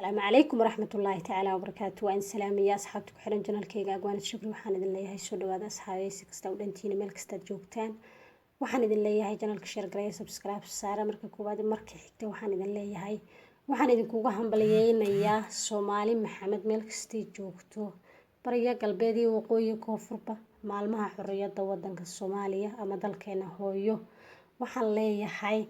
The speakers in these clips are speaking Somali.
السلام عليكم ورحمة الله تعالى وبركاته. وإن سلام يا أصحابتك حرن جنال كيجا أجوان الشكر وحنا دل لي هاي سود وهذا أصحابي سكست ودنتيني ملك استجوبتان وحنا دل لي هاي جنال كشير قرية سبسكرايب سارة مركب كوباد مركب حتى وحنا دل لي هاي وحنا دل كوجا هم بليين يا سومالي محمد ملك استجوبته بريا قلبي وقوي كوفربا معلمها حرية ودنك الصومالية أما دل كنا هويو وحنا لي هاي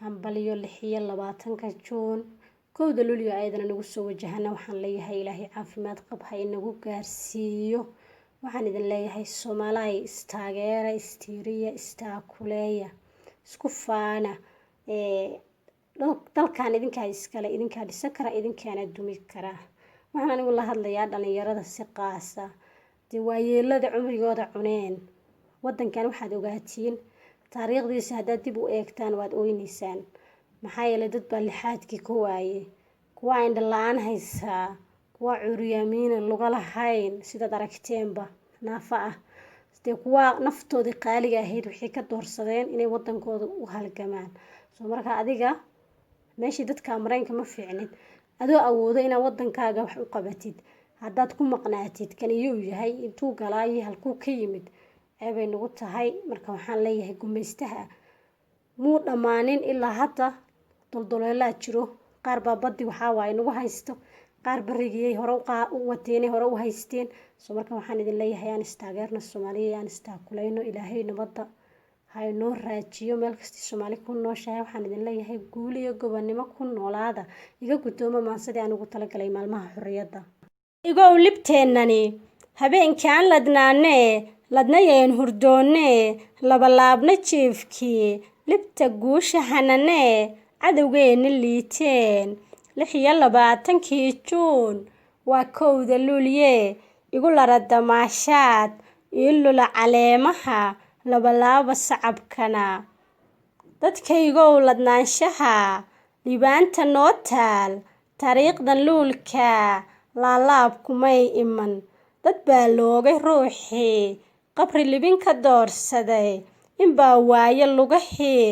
هم بليو اللحية اللباتن كجون كود لوليو أيضا نقول سوى جهنم وحن ليها إلهي عافمات قبها إنه قارسيو وحن إذن ليها الصومالي استاغيرة استيرية استاكولية سكفانا dalkan idinka iskale idinka dhisakara idinkaana dumi kara waxaan anigu la hadlayaa dhalinyarada si qaasa waayeelada cumrigooda cuneen wadankan waxaad ogaatiin taariikhdiisa haddaad dib u eegtaan waad ooynaysaan maxaa yeelay dad baa lixaadkii ku waayay kuwa indha la'aan haysaa kuwa curyaamiin luga lahayn sidaad aragteenba naafa ah sidee kuwa naftoodii qaaliga ahayd wixii ka doorsadeen inay wadankooda u halgamaan soo marka adiga meeshii dadka Mareykanka ma fiicnin adoo awoodo inaad wadankaaga wax u qabatid haddaad ku maqnaatid kan iyuu yahay intuu galay halkuu ka yimid ay nagu tahay marka waxaan leeyahay gumaystaha muu dhamaanin ilaa hadda doldoleelaa jiro qaar baa baddi waxaa waaye nagu haysto qaar barigiyay hore u wateenay hore u haysteen soo marka waxaan idin leeyahay aan istaageerno Soomaaliya aan istaakulayno ilaahay nabadda hay noo raajiyo meel kasta Soomaali ku nooshahay waxaan idin leeyahay guul iyo gobonimo ku noolaada iga gudoomo maansadii aan ugu talagalay maalmaha xorriyadda igoo libteenani habeenkaan ladnayeen hurdoone labalaabna jiifkii libta guusha hanane cadawgeena liiteen 26 Juun waa kowda luulye igu lara damaashaad ilula caleemaha labalaaba sacabkana dadkaygow ladnaanshaha libaanta noo taal taariikhdan luulka laalaab kumay iman dad baa loogay ruuxii qabri libinka doorsaday inbaa waaye lugahii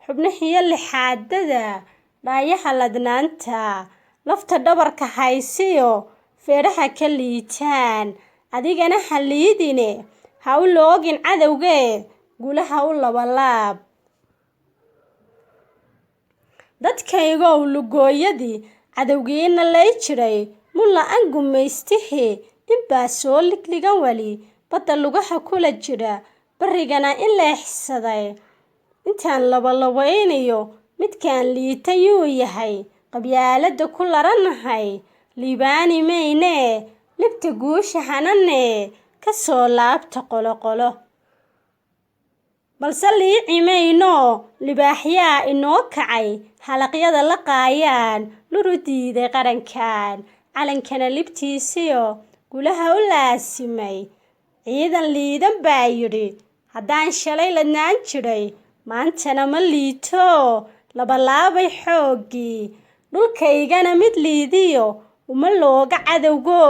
xubnihiyo lixaadada dhaayaha ladnaanta lafta dhabarka haysiyo feeraha ka liitaan adigana haliidine ha u loogin cadawge gulaha u labalaab dadkaygow lugooyadii cadawgiina lay jiray mulla aan gumaystihi inbaa soo ligligan wali badda lugaha kula jira barigana in leexsaday intaan labalawaynayo midkaan liitayuu yahay qabyaalada ku laranahay liibaani mayne libta guusha hanane ka soo laabta qoloqolo balse liici mayno libaaxyaa inoo kacay halaqyada la qaayaan luru diiday qarankan calankana libtiisiyo gulaha u laasimay ciidan liidan baa yidhi haddaan shalay ladnaan jiray maantana ma liito labalaabay xooggii dhulkaygana mid liidiyo uma looga cadawgo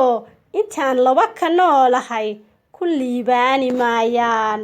intaan laba ka noolahay ku liibaani maayaan